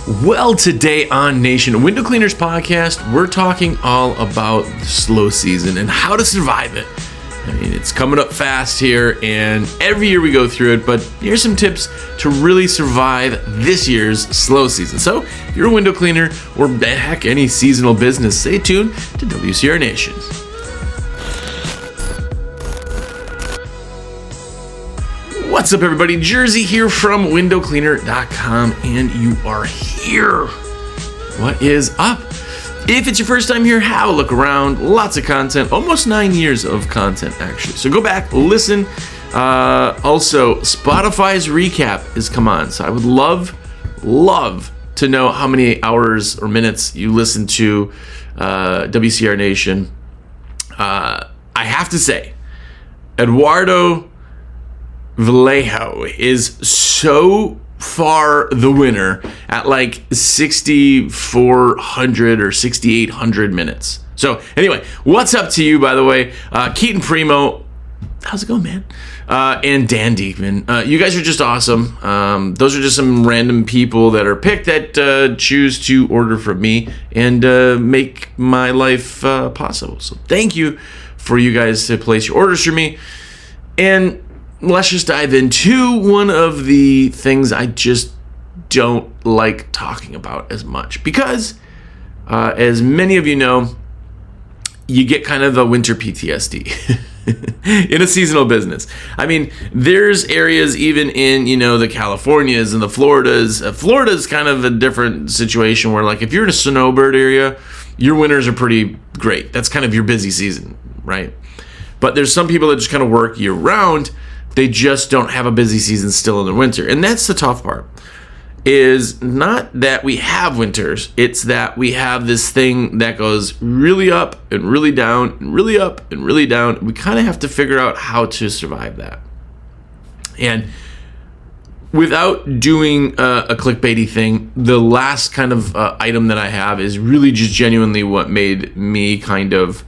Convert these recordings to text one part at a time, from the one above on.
Well, today on Nation Window Cleaners Podcast, we're talking all about the slow season and how to survive it. I mean, it's coming up fast here, and every year we go through it, but here's some tips to really survive this year's slow season. So, if you're a window cleaner, or heck, any seasonal business, stay tuned to WCR Nation. What's up, everybody? Jersey here from windowcleaner.com, and you are here. What is up? If it's your first time here, have a look around. Lots of content, almost 9 years of content, actually. So go back, listen. Also, Spotify's recap is come on. So I would love to know how many hours or minutes you listen to WCR Nation. I have to say, Eduardo Vallejo is so far the winner at like 6,400 or 6,800 minutes. So anyway, what's up to you, by the way? Keaton Primo, how's it going, man? And Dan Diekman. You guys are just awesome. Those are just some random people that are picked that choose to order from me and make my life possible. So thank you for you guys to place your orders for me. And let's just dive into one of the things I just don't like talking about as much because, as many of you know, you get kind of the winter PTSD in a seasonal business. I mean, there's areas even in, the Californias and the Floridas. Florida's kind of a different situation where, like, if you're in a snowbird area, your winters are pretty great. That's kind of your busy season, right? But there's some people that just kind of work year round. They just don't have a busy season still in the winter. And that's the tough part, is not that we have winters. It's that we have this thing that goes really up and really down and really up and really down. We kind of have to figure out how to survive that. And without doing a clickbaity thing, the last kind of item that I have is really just genuinely what made me kind of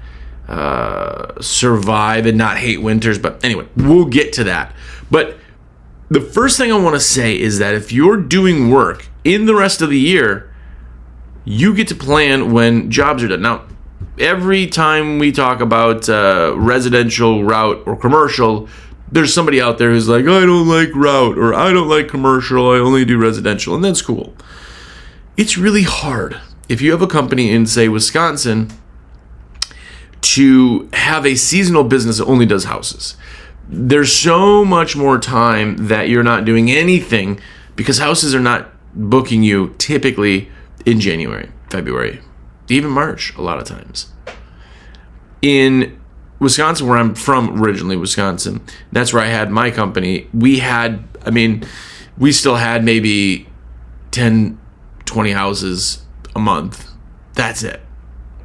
survive and not hate winters. But anyway, we'll get to that. But the first thing I want to say is that if you're doing work in the rest of the year, you get to plan when jobs are done. Now, every time we talk about residential route or commercial, there's somebody out there who's like, I don't like route, or I don't like commercial, I only do residential, and that's cool. It's really hard if you have a company in, say, Wisconsin, to have a seasonal business that only does houses. There's so much more time that you're not doing anything because houses are not booking you typically in January, February, even March a lot of times. In Wisconsin, where I'm from originally, Wisconsin, that's where I had my company. We still had maybe 10, 20 houses a month. That's it.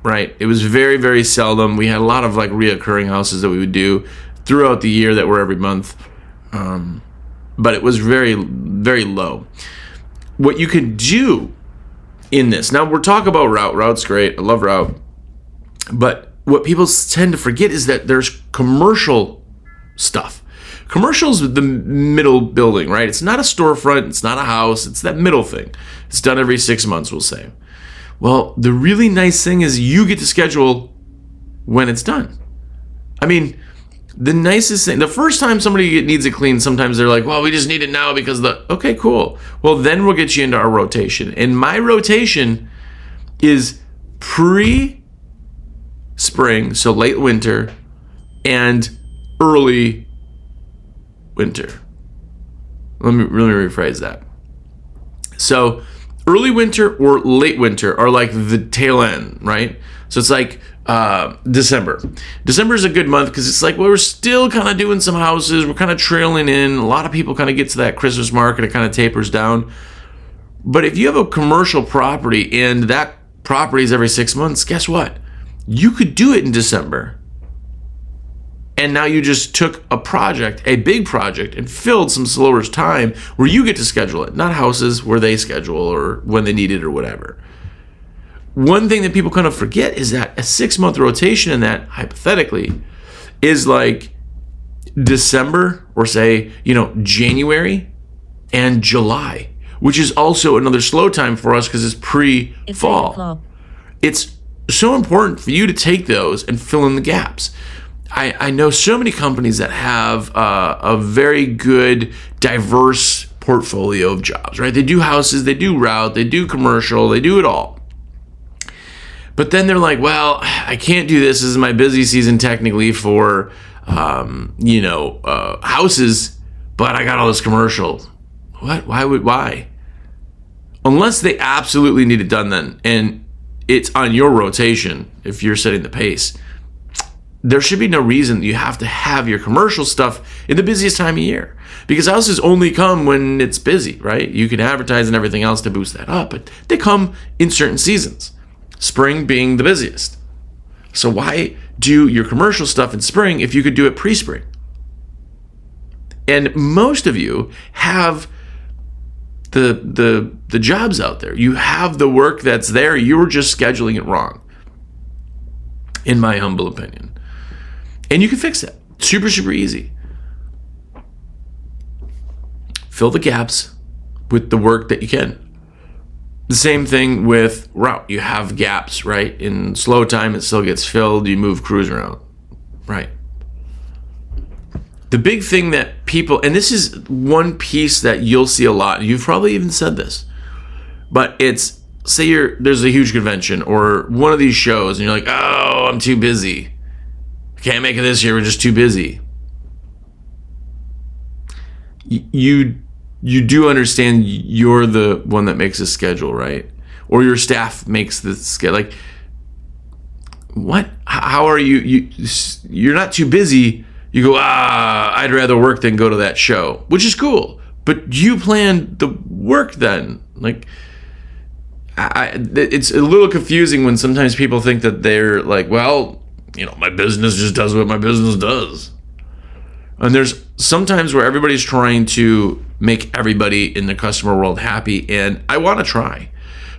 Right. It was very, very seldom. We had a lot of like reoccurring houses that we would do throughout the year that were every month. But it was very, very low. What you could do in this, now we're talking about route. Route's great. I love route. But what people tend to forget is that there's commercial stuff. Commercial's the middle building, right? It's not a storefront. It's not a house. It's that middle thing. It's done every 6 months, we'll say. Well, the really nice thing is you get to schedule when it's done. I mean, the nicest thing, the first time somebody needs it cleaned, sometimes they're like, well, we just need it now because okay, cool. Well, then we'll get you into our rotation. And my rotation is pre-spring, so late winter, and early winter. Let me rephrase that. So early winter or late winter are like the tail end, right? So it's like December. December is a good month because it's like, well, we're still kind of doing some houses. We're kind of trailing in. A lot of people kind of get to that Christmas market. It kind of tapers down. But if you have a commercial property and that property is every 6 months, guess what? You could do it in December. And now you just took a project, a big project, and filled some slower time where you get to schedule it, not houses where they schedule or when they need it or whatever. One thing that people kind of forget is that a 6-month rotation in that, hypothetically, is like December or say, January and July. which is also another slow time for us because it's pre-fall. It's so important for you to take those and fill in the gaps. I know so many companies that have a very good, diverse portfolio of jobs, right? They do houses, they do route, they do commercial, they do it all. But then they're like, well, I can't do this. This is my busy season technically for, houses, but I got all this commercial. What? Why? Unless they absolutely need it done then, and it's on your rotation if you're setting the pace, there should be no reason that you have to have your commercial stuff in the busiest time of year, because houses only come when it's busy, right? You can advertise and everything else to boost that up, but they come in certain seasons, spring being the busiest. So why do your commercial stuff in spring if you could do it pre-spring? And most of you have the jobs out there. You have the work that's there. You're just scheduling it wrong, in my humble opinion. And you can fix that. Super, super easy. Fill the gaps with the work that you can. The same thing with route. You have gaps, right? In slow time, it still gets filled. You move crews around, right? The big thing that people, and this is one piece that you'll see a lot. You've probably even said this, but it's, say there's a huge convention or one of these shows, and you're like, oh, I'm too busy. I can't make it this year. We're just too busy. You do understand you're the one that makes a schedule, right? Or your staff makes the schedule. Like, what? How are you? You're not too busy. You go, I'd rather work than go to that show, which is cool. But you planned the work then. Like, it's a little confusing when sometimes people think that they're like, well, my business just does what my business does. And there's sometimes where everybody's trying to make everybody in the customer world happy, and I want to try.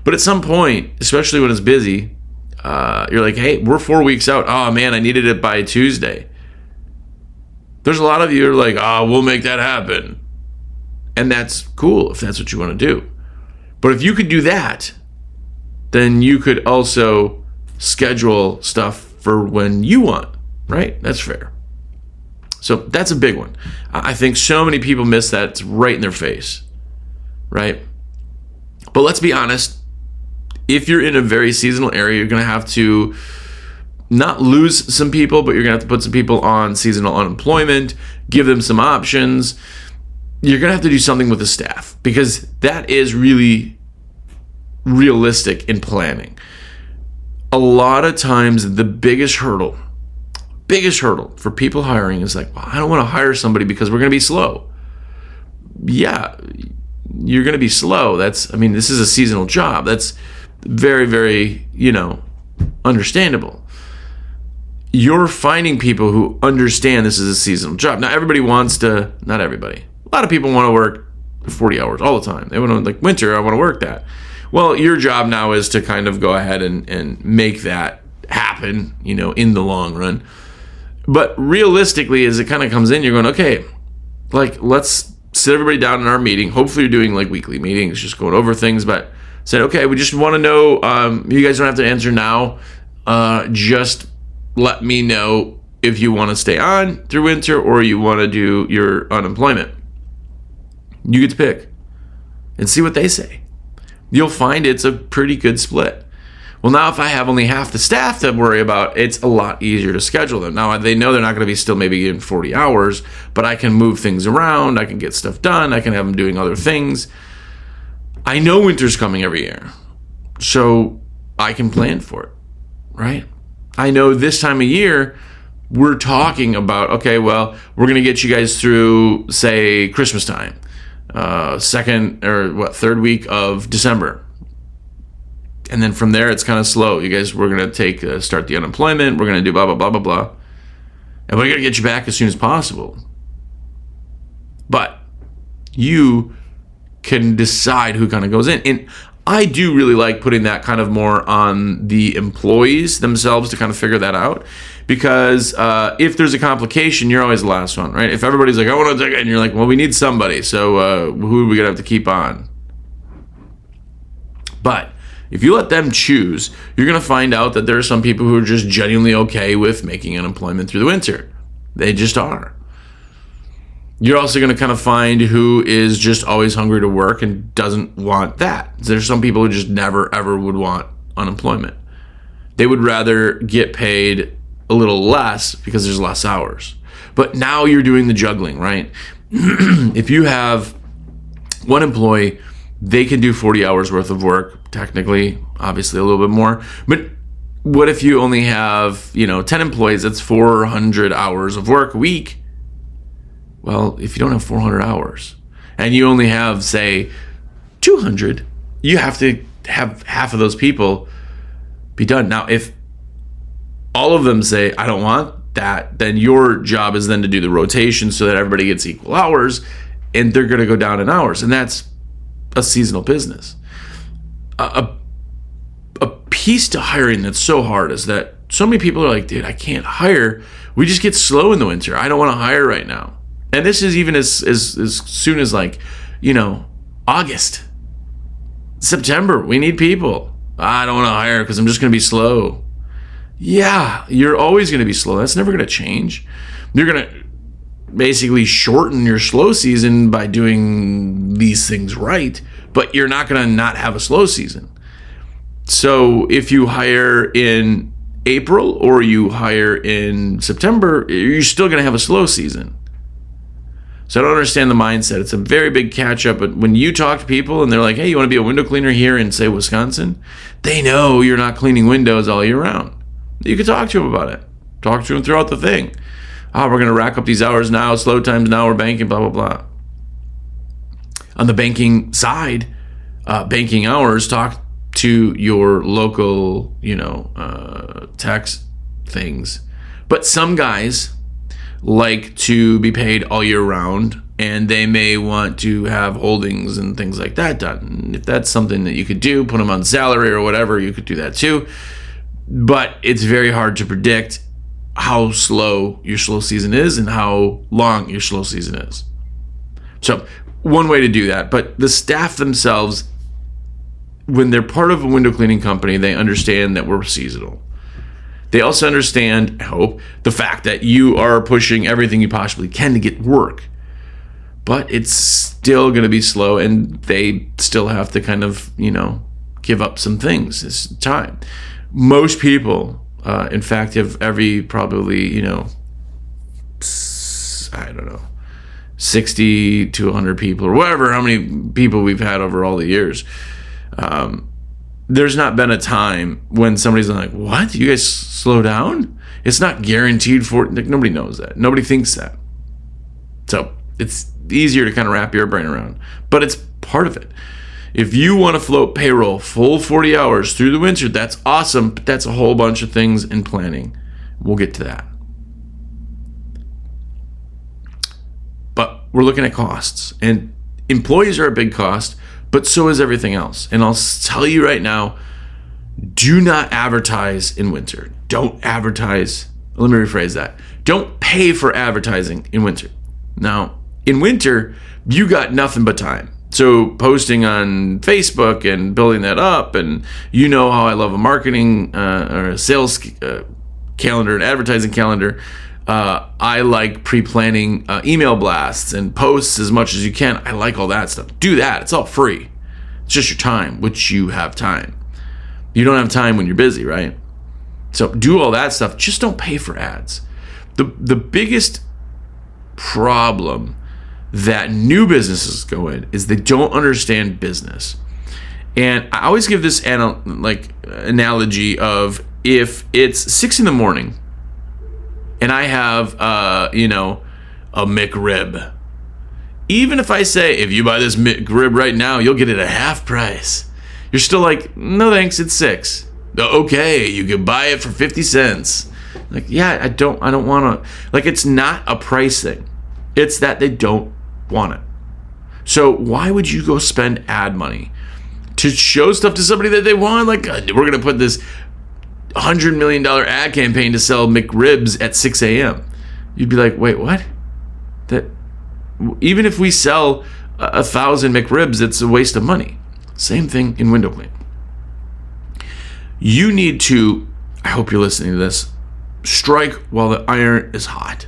But at some point, especially when it's busy, you're like, hey, we're 4 weeks out. Oh, man, I needed it by Tuesday. There's a lot of you who are like, we'll make that happen. And that's cool if that's what you want to do. But if you could do that, then you could also schedule stuff for when you want, right? That's fair. So that's a big one. I think so many people miss that. It's right in their face, right? But let's be honest. If you're in a very seasonal area, you're going to have to not lose some people, but you're going to have to put some people on seasonal unemployment, give them some options. You're going to have to do something with the staff, because that is really realistic in planning. A lot of times the biggest hurdle for people hiring is like, well, I don't want to hire somebody because we're going to be slow. Yeah, you're going to be slow. This is a seasonal job. That's very, very, understandable. You're finding people who understand this is a seasonal job. Now, not everybody. A lot of people want to work 40 hours all the time. They want to, like, winter, I want to work that. Well, your job now is to kind of go ahead and make that happen, in the long run. But realistically, as it kind of comes in, you're going, okay, like, let's sit everybody down in our meeting. Hopefully you're doing like weekly meetings, just going over things, but said, okay, we just want to know, you guys don't have to answer now. Just let me know if you want to stay on through winter or you want to do your unemployment. You get to pick and see what they say. You'll find it's a pretty good split. Well, now if I have only half the staff to worry about, it's a lot easier to schedule them. Now, they know they're not going to be still maybe in 40 hours, but I can move things around. I can get stuff done. I can have them doing other things. I know winter's coming every year, so I can plan for it, right? I know this time of year, we're talking about, okay, well, we're going to get you guys through, say, Christmas time, third week of December. And then from there, it's kind of slow. You guys, we're going to start the unemployment. We're going to do blah, blah, blah, blah, blah. And we're going to get you back as soon as possible. But you can decide who kind of goes in. And I do really like putting that kind of more on the employees themselves to kind of figure that out. Because if there's a complication, you're always the last one, right? If everybody's like, I want to take it, and you're like, well, we need somebody. So who are we going to have to keep on? But if you let them choose, you're going to find out that there are some people who are just genuinely okay with making unemployment through the winter. They just are. You're also going to kind of find who is just always hungry to work and doesn't want that. There's some people who just never, ever would want unemployment. They would rather get paid a little less because there's less hours. But now you're doing the juggling, right? If you have one employee, they can do 40 hours worth of work, technically, obviously a little bit more. But what if you only have, 10 employees? That's 400 hours of work a week. Well, if you don't have 400 hours and you only have, say, 200, you have to have half of those people be done. Now, if all of them say, I don't want that, then your job is then to do the rotation so that everybody gets equal hours, and they're going to go down in hours. And that's a seasonal business. A piece to hiring that's so hard is that so many people are like, dude, I can't hire. We just get slow in the winter. I don't want to hire right now. And this is even as soon as August, September. We need people. I don't want to hire because I'm just going to be slow. Yeah, you're always going to be slow. That's never going to change. You're going to basically shorten your slow season by doing these things right, but you're not going to not have a slow season. So if you hire in April or you hire in September, you're still going to have a slow season. So I don't understand the mindset. It's a very big catch up. But when you talk to people and they're like, hey, you want to be a window cleaner here in, say, Wisconsin? They know you're not cleaning windows all year round. You can talk to them about it. Talk to them throughout the thing. We're going to rack up these hours now, slow times now, we're banking, blah, blah, blah. On the banking side, banking hours, talk to your local, tax things. But some guys like to be paid all year round, and they may want to have holdings and things like that done. And if that's something that you could do, put them on salary or whatever, you could do that too. But it's very hard to predict how slow your slow season is and how long your slow season is. So one way to do that, but the staff themselves, when they're part of a window cleaning company, they understand that we're seasonal. They also understand, I hope, the fact that you are pushing everything you possibly can to get work. But it's still going to be slow, and they still have to kind of, give up some things. It's time. Most people, in fact, have probably, 60 to 100 people or whatever, how many people we've had over all the years. There's not been a time when somebody's like, what? You guys slow down? It's not guaranteed for, nobody knows that. Nobody thinks that. So it's easier to kind of wrap your brain around, but it's part of it. If you want to float payroll full 40 hours through the winter, that's awesome, but that's a whole bunch of things in planning. We'll get to that. But we're looking at costs, and employees are a big cost, but so is everything else. And I'll tell you right now, do not advertise in winter. Don't advertise. Let me rephrase that. Don't pay for advertising in winter. Now, in winter, you got nothing but time. So posting on Facebook and building that up, and you know how I love a marketing or a sales calendar, an advertising calendar. I like pre-planning email blasts and posts as much as you can. I like all that stuff. Do that. It's all free. It's just your time, which you have time. You don't have time when you're busy, right? So do all that stuff. Just don't pay for ads. The biggest problem that new businesses go in is they don't understand business. And I always give this analogy of, if it's 6 a.m. and I have a McRib. Even if I say, if you buy this McRib right now, you'll get it at half price. You're still like, no thanks, it's 6. Okay, you can buy it for 50 cents. Like, yeah, I don't want to. Like, it's not a price thing. It's that they don't want it. So why would you go spend ad money to show stuff to somebody that they want? Like, we're going to put this $100 million ad campaign to sell McRibs at 6 a.m. You'd be like, wait, what? That even if we sell 1,000 McRibs, it's a waste of money. Same thing in window cleaning. you need to, I hope you're listening to this, strike while the iron is hot.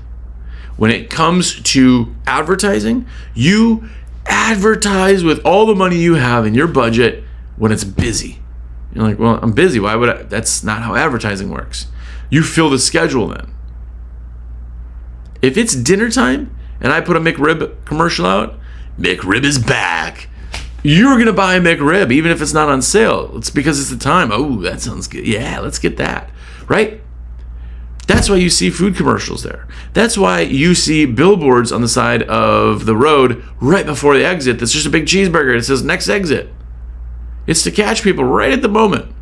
When it comes to advertising, you advertise with all the money you have in your budget when it's busy. You're like, well, I'm busy. Why would I? That's not how advertising works. You fill the schedule then. If it's dinner time and I put a McRib commercial out, McRib is back. You're going to buy a McRib even if it's not on sale. It's because it's the time. Oh, that sounds good. Yeah, let's get that. Right? That's why you see food commercials there. That's why you see billboards on the side of the road right before the exit. That's just a big cheeseburger. It says next exit. It's to catch people right at the moment.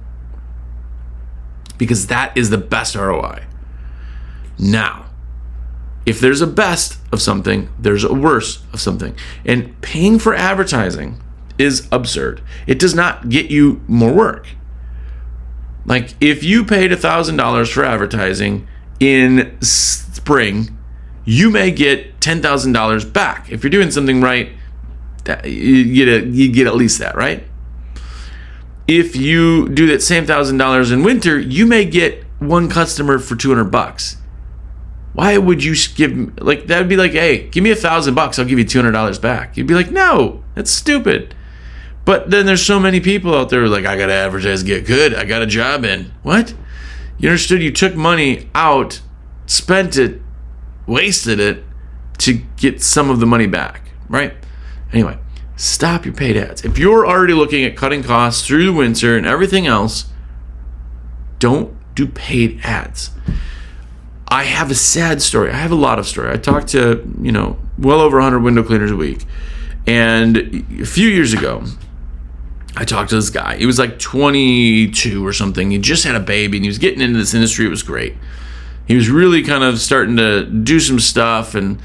Because that is the best ROI. Now, if there's a best of something, there's a worse of something. And paying for advertising is absurd. It does not get you more work. Like, if you paid $1,000 for advertising in spring, you may get $10,000 back. If you're doing something right, you get at least that, right? If you do that same $1,000 in winter, you may get one customer for $200. Why would you give, like, that would be like, hey, give me $1,000, I'll give you $200 back. You'd be like, no, that's stupid. But then there's so many people out there like, I gotta advertise, get good, I got a job in. What? You understood you took money out, spent it, wasted it to get some of the money back, right? Anyway, stop your paid ads. If you're already looking at cutting costs through the winter and everything else, don't do paid ads. I have a sad story. I have a lot of story. I talked to, well over 100 window cleaners a week. And a few years ago, I talked to this guy. He was like 22 or something. He just had a baby and he was getting into this industry. It was great. He was really kind of starting to do some stuff. And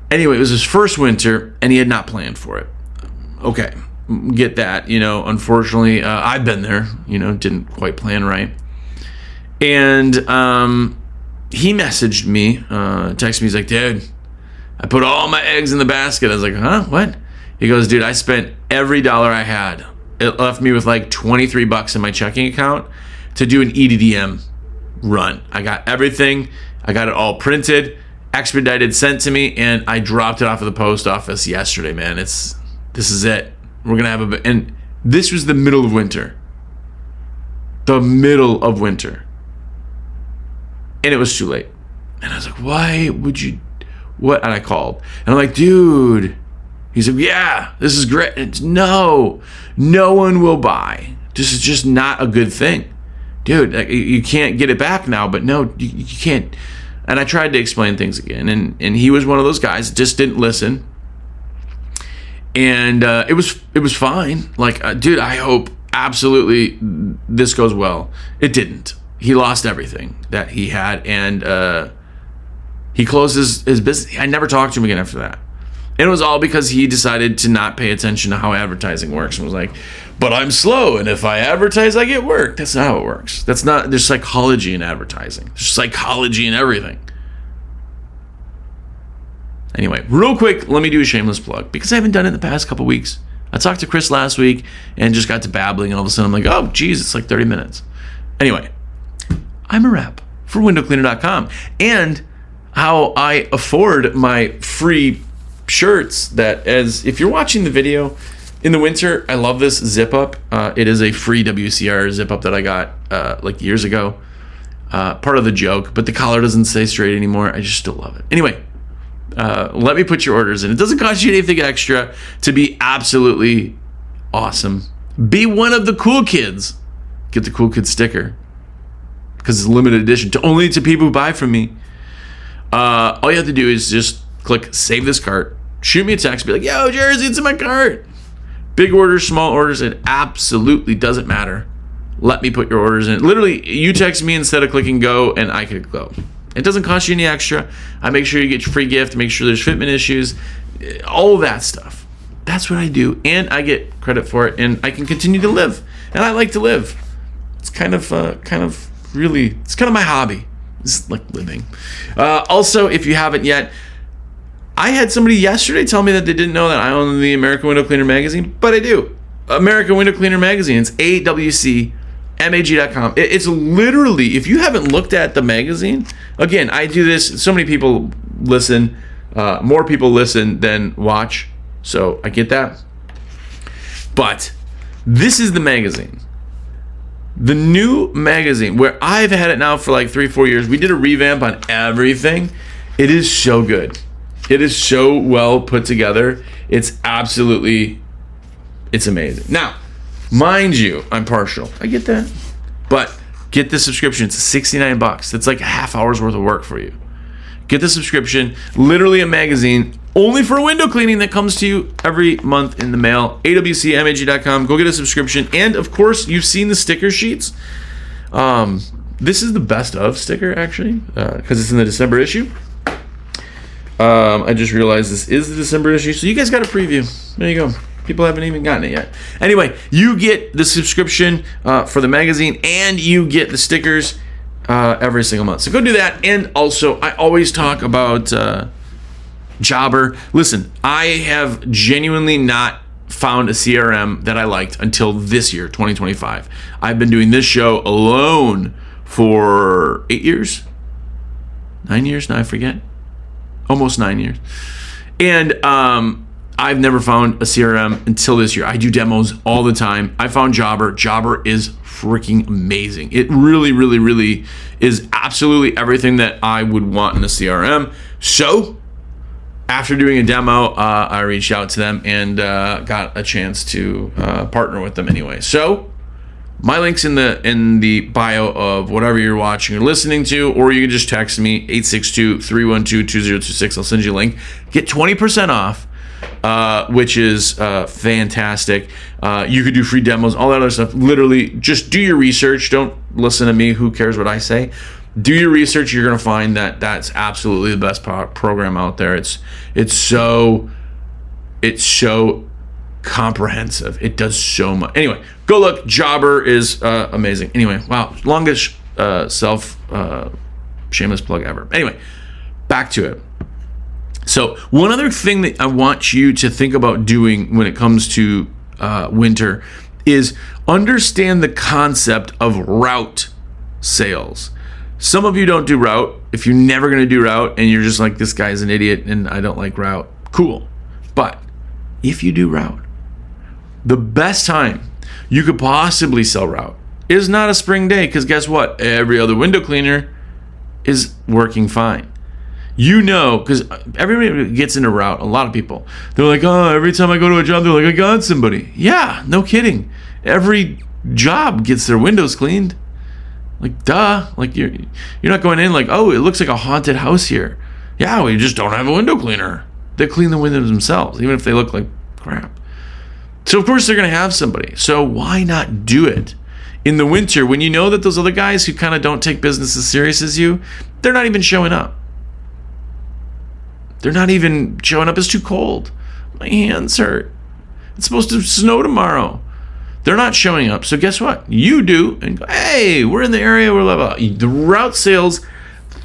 anyway, it was his first winter and he had not planned for it. Okay, get that. Unfortunately, I've been there, didn't quite plan right. And he messaged me, texted me. He's like, dude, I put all my eggs in the basket. I was like, huh? What? He goes, dude, I spent every dollar I had. It left me with like $23 in my checking account to do an EDDM run. I got everything. I got it all printed, expedited, sent to me, and I dropped it off at the post office yesterday, man. This is it. We're going to have and this was the middle of winter. The middle of winter. And it was too late. And I was like, why would you, what? And I called. And I'm like, dude. He said, yeah, this is great. It's, no one will buy. This is just not a good thing. Dude, you can't get it back now, but no, you can't. And I tried to explain things again. And he was one of those guys that just didn't listen. And it was fine. Like, dude, I hope absolutely this goes well. It didn't. He lost everything that he had. And he closed his business. I never talked to him again after that. And it was all because he decided to not pay attention to how advertising works and was like, but I'm slow, and if I advertise, I get work. That's not how it works. There's psychology in advertising. There's psychology in everything. Anyway, real quick, let me do a shameless plug because I haven't done it in the past couple weeks. I talked to Chris last week and just got to babbling, and all of a sudden I'm like, oh, geez, it's like 30 minutes. Anyway, I'm a rep for windowcleaner.com and how I afford my free shirts that, as if you're watching the video in the winter, I love this zip up. It is a free WCR zip up that I got like years ago. Part of the joke, but the collar doesn't stay straight anymore. I just still love it. Anyway, let me put your orders in. It doesn't cost you anything extra to be absolutely awesome. Be one of the cool kids. Get the cool kid sticker because it's a limited edition only to people who buy from me. All you have to do is just click save this cart, shoot me a text, be like, yo, Jersey, it's in my cart. Big orders, small orders, it absolutely doesn't matter. Let me put your orders in. Literally, you text me instead of clicking go, and I could go. It doesn't cost you any extra. I make sure you get your free gift, make sure there's fitment issues, all of that stuff. That's what I do, and I get credit for it, and I can continue to live. And I like to live. It's kind of my hobby. It's like living. Also, if you haven't yet, I had somebody yesterday tell me that they didn't know that I own the American Window Cleaner magazine, but I do. American Window Cleaner magazine. It's AWC, mag.com. It's literally, if you haven't looked at the magazine, again, I do this, so many people listen, more people listen than watch, so I get that. But this is the magazine. The new magazine, where I've had it now for like 3-4 years. We did a revamp on everything. It is so good. It is so well put together. It's amazing. Now, mind you, I'm partial. I get that. But get the subscription. It's $69. That's like a half hour's worth of work for you. Get the subscription. Literally a magazine only for window cleaning that comes to you every month in the mail. awcmag.com. Go get a subscription. And of course, you've seen the sticker sheets. This is the best of sticker, actually, because it's in the December issue. I just realized this is the December issue, so you guys got a preview. There you go. People haven't even gotten it yet. Anyway, you get the subscription for the magazine, and you get the stickers every single month. So go do that. And also, I always talk about Jobber. Listen, I have genuinely not found a CRM that I liked until this year, 2025. I've been doing this show alone for 8 years, 9 years now, I forget. Almost 9 years. And I've never found a CRM until this year. I do demos all the time. I found Jobber. Jobber is freaking amazing. It really, really, really is absolutely everything that I would want in a CRM. So after doing a demo, I reached out to them and got a chance to partner with them anyway. So my link's in the bio of whatever you're watching or listening to, or you can just text me 862-312-2026. I'll send you a link. Get 20% off, which is fantastic. You could do free demos, all that other stuff. Literally, just do your research. Don't listen to me. Who cares what I say? Do your research. You're gonna find that that's absolutely the best program out there. It's so comprehensive. It does so much. Anyway, go look. Jobber is amazing. Anyway, wow, longest shameless plug ever. Anyway, back to it. So one other thing that I want you to think about doing when it comes to winter is understand the concept of route sales. Some of you don't do route. If you're never going to do route and you're just like, this guy's an idiot and I don't like route, cool. But if you do route, the best time you could possibly sell route is not a spring day, because guess what? Every other window cleaner is working fine. You know, because everybody gets into route, a lot of people, they're like, oh, every time I go to a job, they're like, I got somebody. Yeah, no kidding. Every job gets their windows cleaned. Like, duh. Like, you're not going in like, oh, it looks like a haunted house here. Yeah, we just don't have a window cleaner. They clean the windows themselves, even if they look like crap. So, of course, they're going to have somebody. So why not do it in the winter when you know that those other guys who kind of don't take business as serious as you, they're not even showing up. They're not even showing up. It's too cold. My hands hurt. It's supposed to snow tomorrow. They're not showing up. So guess what? You do. And go, hey, we're in the area. We're blah, blah. The route sales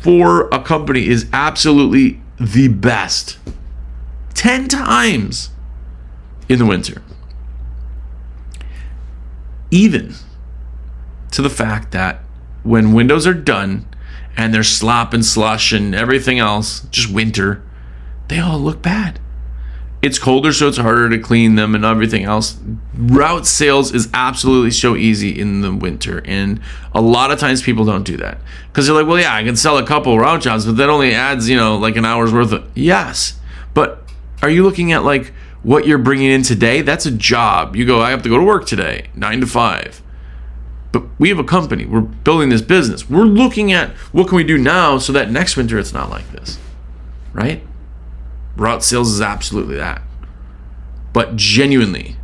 for a company is absolutely the best. 10 times in the winter. Even to the fact that when windows are done and there's slop and slush and everything else, just winter, they all look bad. It's colder, so it's harder to clean them and everything else. Route sales is absolutely so easy in the winter, and a lot of times people don't do that because they're like, well, yeah, I can sell a couple route jobs, but that only adds, like an hour's worth of. Yes, but are you looking at like what you're bringing in today? That's a job. You go, I have to go to work today, 9 to 5. But we have a company. We're building this business. We're looking at what can we do now so that next winter it's not like this, right? Route sales is absolutely that. But genuinely,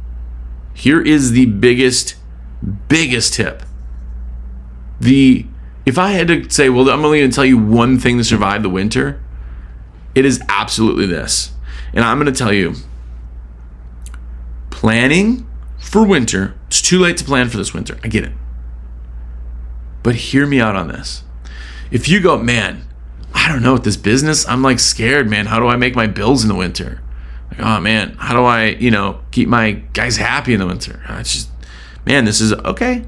here is the biggest tip. If I had to say, well, I'm only going to tell you one thing to survive the winter, it is absolutely this. And I'm going to tell you, planning for winter, it's too late to plan for this winter. I get it. But hear me out on this. If you go, man, I don't know, with this business, I'm like scared, man. How do I make my bills in the winter? Like, oh man, how do I, keep my guys happy in the winter? It's just, man, this is okay.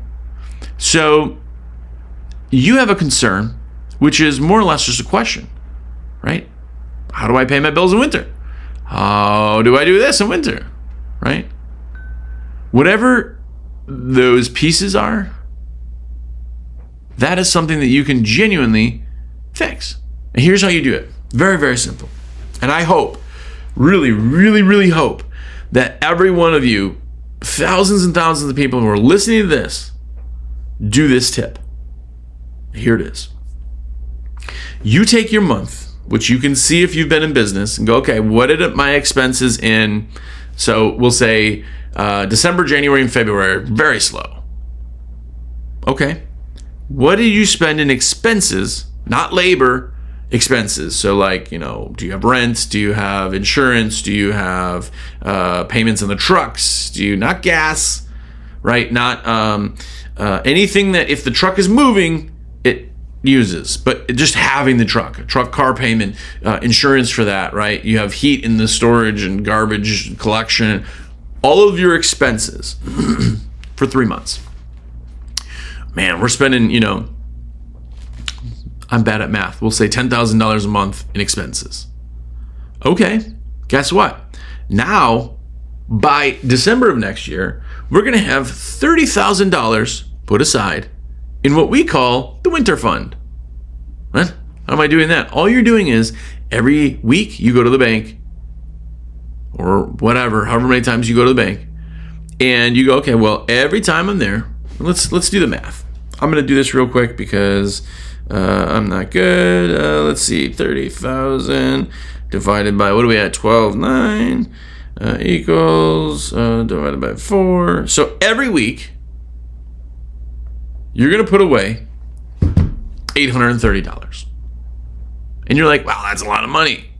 So you have a concern, which is more or less just a question, right? How do I pay my bills in winter? How do I do this in winter, right? Whatever those pieces are, that is something that you can genuinely fix. And here's how you do it. Very, very simple. And I hope, really, really, really hope that every one of you, thousands and thousands of people who are listening to this, do this tip. Here it is. You take your month, which you can see if you've been in business, and go, okay, what did my expenses in, so we'll say December, January, and February, very slow. Okay. What did you spend in expenses, not labor, expenses? So like, do you have rent? Do you have insurance? Do you have payments on the trucks? Do you, not gas, right? Not anything that if the truck is moving, it uses, but just having the truck car payment, insurance for that, right? You have heat in the storage and garbage collection, all of your expenses for 3 months. Man, we're spending, I'm bad at math. We'll say $10,000 a month in expenses. Okay, guess what? Now, by December of next year, we're going to have $30,000 put aside in what we call the winter fund. What? How am I doing that? All you're doing is every week you go to the bank, or whatever, however many times you go to the bank, and you go, okay, well, every time I'm there, let's do the math. I'm going to do this real quick because I'm not good. Let's see, 30,000 divided by, what are we at, 12.9 equals divided by 4. So every week, you're going to put away $830. And you're like, wow, that's a lot of money.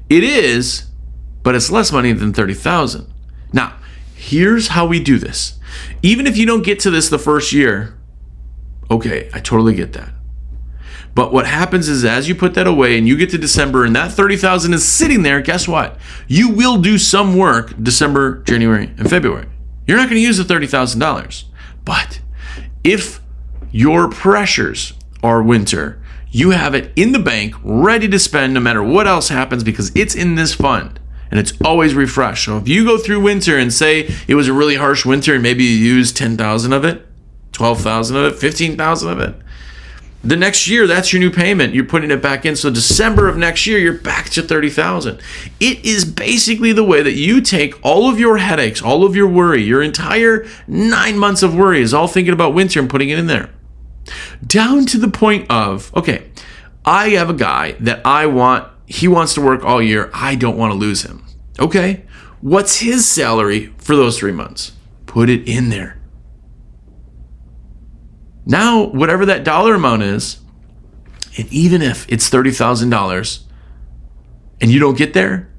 It is, but it's less money than $30,000. Now, here's how we do this. Even if you don't get to this the first year, okay, I totally get that. But what happens is as you put that away and you get to December and that $30,000 is sitting there, guess what? You will do some work December, January, and February. You're not going to use the $30,000. But if your pressures are winter, you have it in the bank ready to spend no matter what else happens because it's in this fund. And it's always refreshed. So if you go through winter and say it was a really harsh winter and maybe you use 10,000 of it, 12,000 of it, 15,000 of it, the next year, that's your new payment. You're putting it back in. So December of next year, you're back to 30,000. It is basically the way that you take all of your headaches, all of your worry, your entire 9 months of worry is all thinking about winter and putting it in there. Down to the point of, okay, I have a guy that he wants to work all year. I don't want to lose him. Okay, what's his salary for those 3 months? Put it in there. Now, whatever that dollar amount is, and even if it's $30,000 and you don't get there,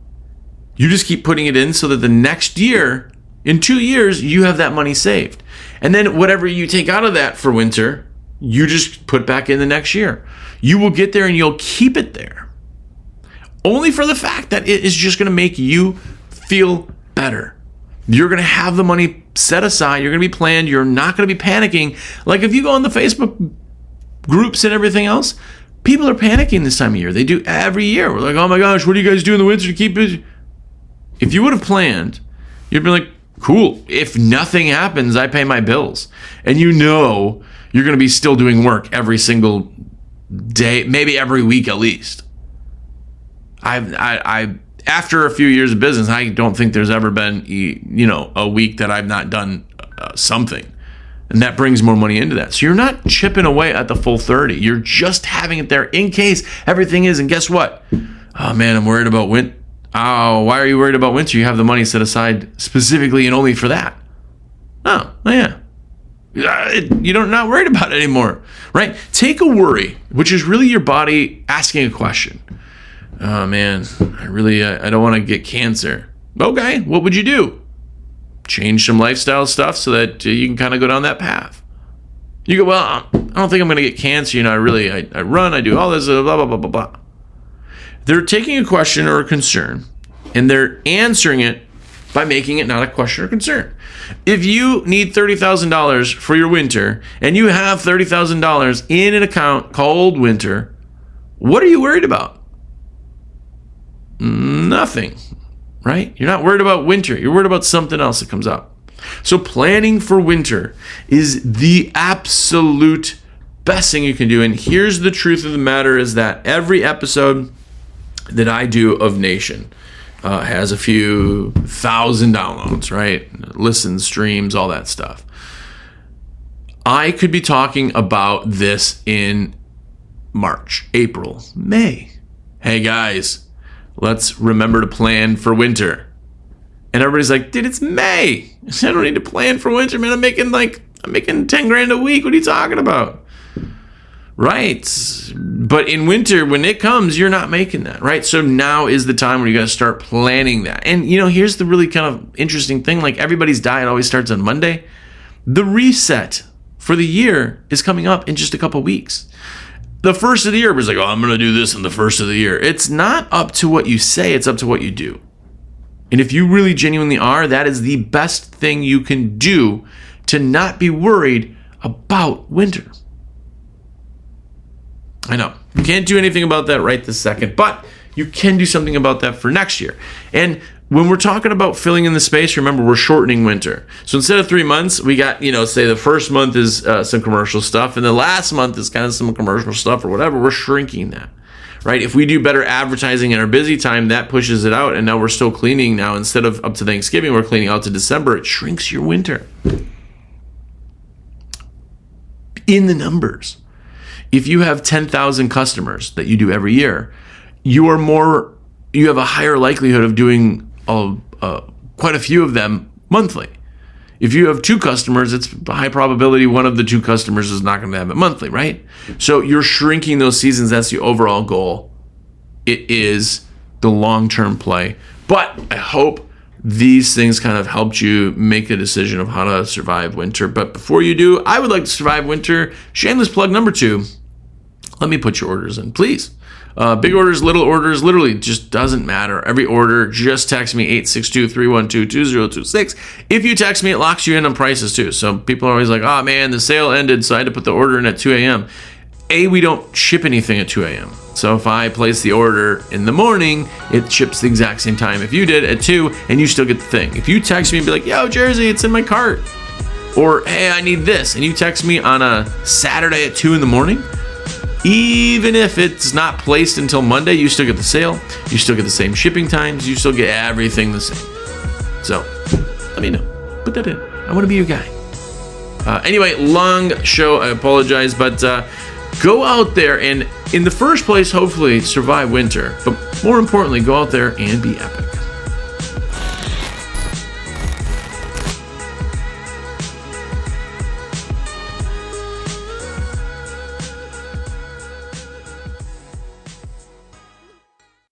you just keep putting it in so that the next year, in 2 years, you have that money saved. And then whatever you take out of that for winter, you just put back in the next year. You will get there and you'll keep it there. Only for the fact that it is just going to make you feel better. You're going to have the money set aside. You're going to be planned. You're not going to be panicking. Like if you go on the Facebook groups and everything else, people are panicking this time of year. They do every year. We're like, oh my gosh, what do you guys do in the winter to keep busy? If you would have planned, you'd be like, cool. If nothing happens, I pay my bills. And you're going to be still doing work every single day, maybe every week at least. After a few years of business, I don't think there's ever been, a week that I've not done something. And that brings more money into that. So you're not chipping away at the full 30. You're just having it there in case everything is. And guess what? Oh, man, I'm worried about winter. Oh, why are you worried about winter? You have the money set aside specifically and only for that. Oh yeah. You're not worried about it anymore, right? Take a worry, which is really your body asking a question. Oh man, I don't want to get cancer. Okay, what would you do? Change some lifestyle stuff so that you can kind of go down that path. You go, well, I don't think I'm going to get cancer. I run, I do all this, blah, blah, blah, blah, blah. They're taking a question or a concern and they're answering it by making it not a question or concern. If you need $30,000 for your winter and you have $30,000 in an account called winter, what are you worried about? Nothing, right? You're not worried about winter. You're worried about something else that comes up. So planning for winter is the absolute best thing you can do. And here's the truth of the matter is that every episode that I do of Nation has a few thousand downloads, right? Listens, streams, all that stuff. I could be talking about this in March, April, May. Hey guys, let's remember to plan for winter. And everybody's like, dude, it's May. I don't need to plan for winter, man. I'm making 10 grand a week. What are you talking about? Right. But in winter, when it comes, you're not making that, right? So now is the time where you got to start planning that. And, here's the really kind of interesting thing. Like, everybody's diet always starts on Monday. The reset for the year is coming up in just a couple weeks. The first of the year was like, I'm going to do this in the first of the year. It's not up to what you say. It's up to what you do. And if you really genuinely are, that is the best thing you can do to not be worried about winter. I know you can't do anything about that right this second, but you can do something about that for next year. And when we're talking about filling in the space, remember, we're shortening winter. So instead of 3 months, we got, say the first month is some commercial stuff, and the last month is kind of some commercial stuff or whatever. We're shrinking that, right? If we do better advertising in our busy time, that pushes it out. And now we're still cleaning now. Instead of up to Thanksgiving, we're cleaning out to December. It shrinks your winter. In the numbers. If you have 10,000 customers that you do every year, you have a higher likelihood of doing quite a few of them monthly. If you have 2 customers, it's a high probability one of the 2 customers is not going to have it monthly, right? So you're shrinking those seasons. That's the overall goal. It is the long-term play. But I hope these things kind of helped you make a decision of how to survive winter. But before you do, I would like to survive winter. Shameless plug number 2. Let me put your orders in, please. Big orders, little orders, literally just doesn't matter. Every order, just text me 862-312-2026. If you text me, it locks you in on prices too. So people are always like, oh man, the sale ended, so I had to put the order in at 2 a.m. We don't ship anything at 2 a.m. So if I place the order in the morning, it ships the exact same time. If you did at 2 and you still get the thing. If you text me and be like, yo, Jersey, it's in my cart. Or, hey, I need this. And you text me on a Saturday at 2 in the morning, even if it's not placed until Monday, you still get the sale. You still get the same shipping times. You still get everything the same. So let me know. Put that in. I want to be your guy. Anyway, long show. I apologize. But go out there and, in the first place, hopefully survive winter. But more importantly, go out there and be epic.